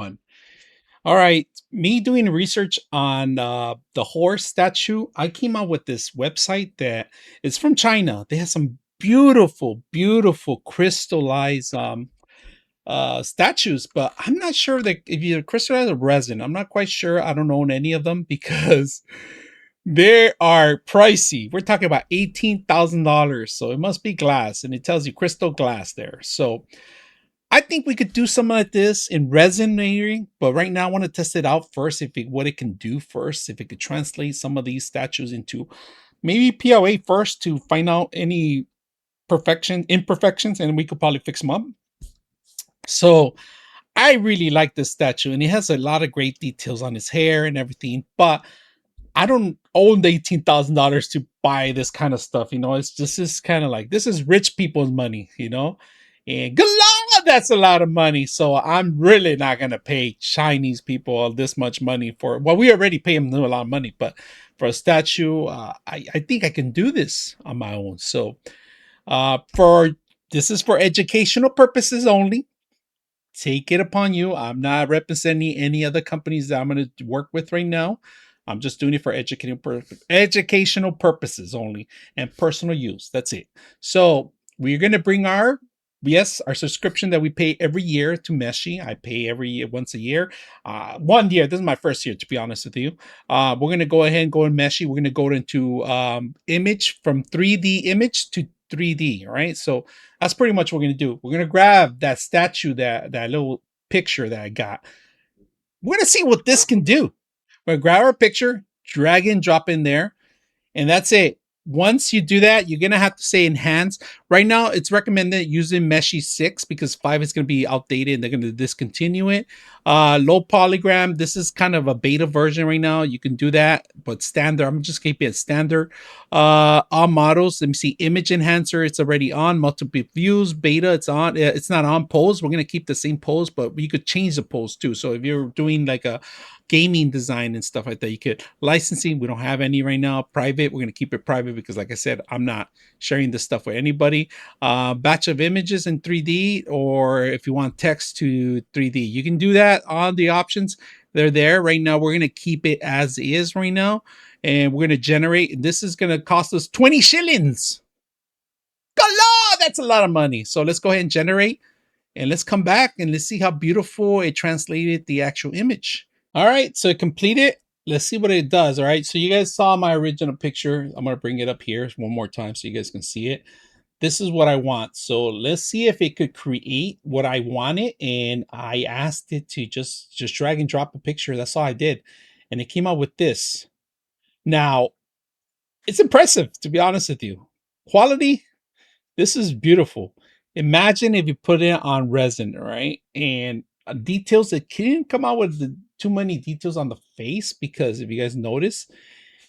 one. All right, me doing research on the horse statue, I came out with this website that is from China. They have some beautiful, beautiful crystallized statues, but I'm not sure that if you crystallize or resin, I'm not quite sure. I don't own any of them because they are pricey. We're talking about $18,000, so it must be glass, and it tells you crystal glass there. So I think we could do something like this in resin maybe, but right now I want to test it out first. What it can do first, if it could translate some of these statues into maybe PLA first to find out any imperfections, and we could probably fix them up. So I really like this statue, and it has a lot of great details on his hair and everything. But I don't own the $18,000 to buy this kind of stuff. It's just this kind of like this is rich people's money. And good lord, that's a lot of money. So I'm really not gonna pay Chinese people this much money for. Well, we already pay them a lot of money, but for a statue, I think I can do this on my own. So for this is for educational purposes only. Take it upon you. I'm not representing any other companies that I'm going to work with right now. I'm just doing it for educational purposes only and personal use. That's it. So we're going to bring our subscription that we pay every year to Meshi. I pay every year, once a year. 1 year. This is my first year, to be honest with you. We're going to go ahead and go in Meshi. We're going to go into image from 3D image to 3D. All right. So that's pretty much what we're going to do. We're going to grab that statue, that little picture that I got. We're going to see what this can do. We're going to grab our picture, drag and drop in there, and that's it. Once you do that, you're going to have to say enhance. Right now, it's recommended using Meshi 6 because 5 is going to be outdated and they're going to discontinue it. Low polygram, this is kind of a beta version right now. You can do that, but standard, I'm just keeping it standard. All models, let me see, image enhancer, it's already on. Multiple views, beta, it's on. It's not on pose. We're going to keep the same pose, but you could change the pose too. So if you're doing like a gaming design and stuff like that, you could. Licensing, we don't have any right now. Private, we're going to keep it private because like I said, I'm not sharing this stuff with anybody. Batch of images in 3D, or if you want text to 3D, you can do that on the options. They're there right now. We're going to keep it as is right now, and we're going to generate. This is going to cost us 20 shillings. God, that's a lot of money. So let's go ahead and generate, and let's come back and let's see how beautiful it translated the actual image. All right, so complete it. Let's see what it does. All right, so you guys saw my original picture. I'm going to bring it up here one more time so you guys can see it. This is what I want. So let's see if it could create what I wanted. And I asked it to just drag and drop a picture. That's all I did. And it came out with this. Now, it's impressive, to be honest with you. Quality, this is beautiful. Imagine if you put it on resin, right? And details, it couldn't come out with too many details on the face because if you guys notice,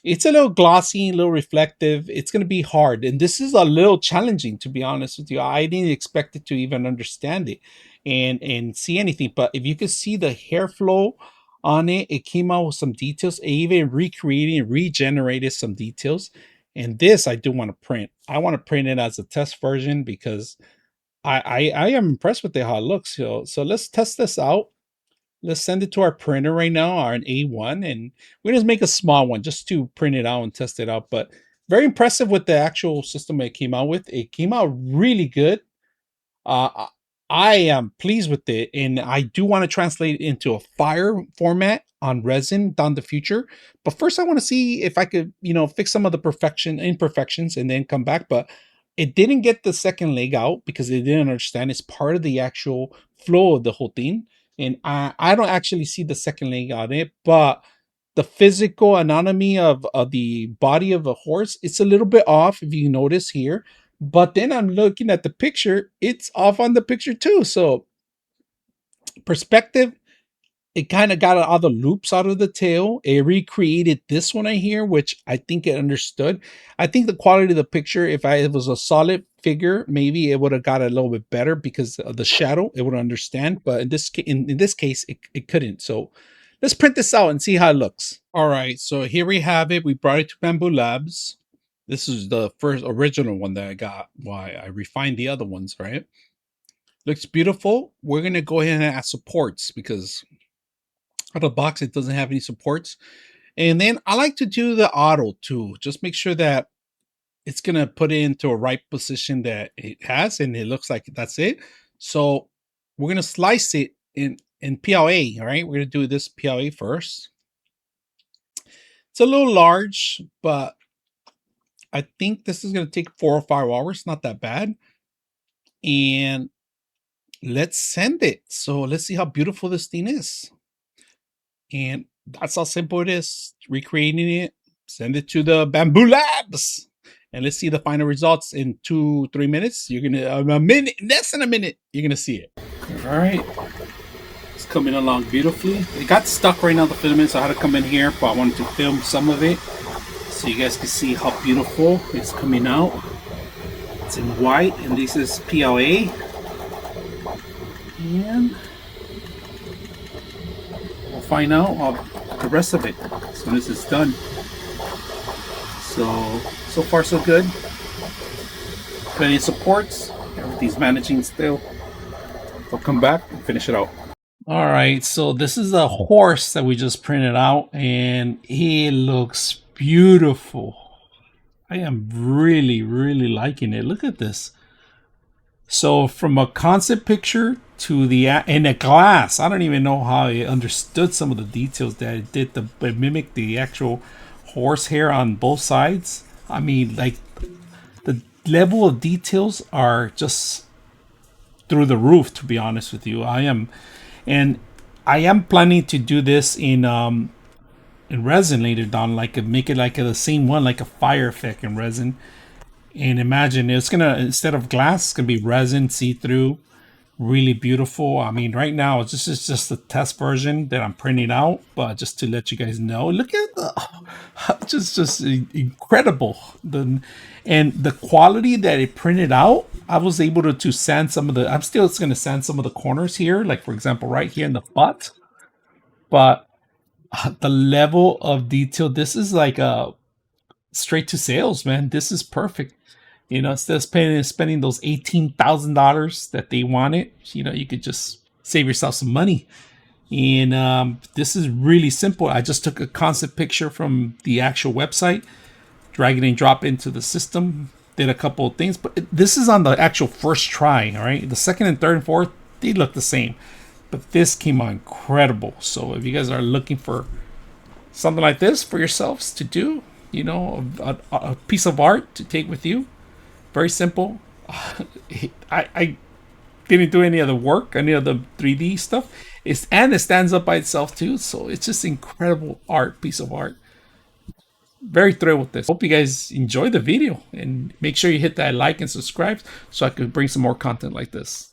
it's a little glossy, a little reflective. It's going to be hard. And this is a little challenging, to be honest with you. I didn't expect it to even understand it and see anything. But if you could see the hair flow on it, it came out with some details. It even recreated and regenerated some details. And this I do want to print. I want to print it as a test version because I am impressed with how it looks. So let's test this out. Let's send it to our printer right now, our A1, and we're gonna make a small one just to print it out and test it out. But very impressive with the actual system it came out with. It came out really good. I am pleased with it, and I do want to translate it into a fire format on resin down the future. But first, I want to see if I could, fix some of the imperfections, and then come back. But it didn't get the second leg out because they didn't understand it's part of the actual flow of the whole thing. And I don't actually see the second leg on it, but the physical anatomy of the body of a horse, it's a little bit off if you notice here. But then I'm looking at the picture, it's off on the picture too. So perspective, it kind of got all the loops out of the tail. It recreated this one right here, which I think it understood. I think the quality of the picture, if it was a solid figure, maybe it would have got a little bit better because of the shadow. It would understand, but in this case, it couldn't. So let's print this out and see how it looks. All right, so here we have it. We brought it to Bamboo Labs. This is the first original one that I got. Why I refined the other ones, right? Looks beautiful. We're gonna go ahead and add supports because Out of the box, it doesn't have any supports. And then I like to do the auto too. Just make sure that it's gonna put it into a right position that it has, and it looks like that's it. So we're gonna slice it in PLA. All right, we're gonna do this PLA first. It's a little large, but I think this is gonna take 4 or 5 hours. Not that bad. And let's send it. So let's see how beautiful this thing is. And that's how simple it is. Recreating it, send it to the Bamboo Labs. And let's see the final results in 2-3 minutes. You're gonna a minute, less than a minute, you're gonna see it. All right, it's coming along beautifully. It got stuck right now, the filament, so I had to come in here, but I wanted to film some of it so you guys can see how beautiful it's coming out. It's in white, and this is PLA. And we'll find out the rest of it as soon as it's done. So far so good. Plenty of supports. Everything's managing still. I'll come back and finish it out. All right, so this is a horse that we just printed out, and he looks beautiful. I am really, really liking it. Look at this. So from a concept picture to the in a glass, I don't even know how I understood some of the details that it did. It mimicked the actual horsehair on both sides. I mean, like the level of details are just through the roof. To be honest with you, I am planning to do this in resin later down, like make it like the same one, like a fire effect in resin. And imagine it's gonna, instead of glass, it's gonna be resin, see-through, really beautiful. I mean, right now it's just a test version that I'm printing out, but just to let you guys know, look at the just incredible. And the quality that it printed out, I was able to sand some of the. I'm still gonna sand some of the corners here, like for example, right here in the butt. But the level of detail, this is like a straight to sales, man. This is perfect. Instead of spending those $18,000 that they wanted, you could just save yourself some money. And this is really simple. I just took a concept picture from the actual website, drag it and drop it into the system, did a couple of things, but this is on the actual first try. All right, the second and third and fourth, they look the same, but this came out incredible. So if you guys are looking for something like this for yourselves to do, a piece of art to take with you, very simple. I didn't do any of the work, any of the 3D stuff. And it stands up by itself too. So it's just incredible piece of art. Very thrilled with this. Hope you guys enjoy the video, and make sure you hit that like and subscribe so I can bring some more content like this.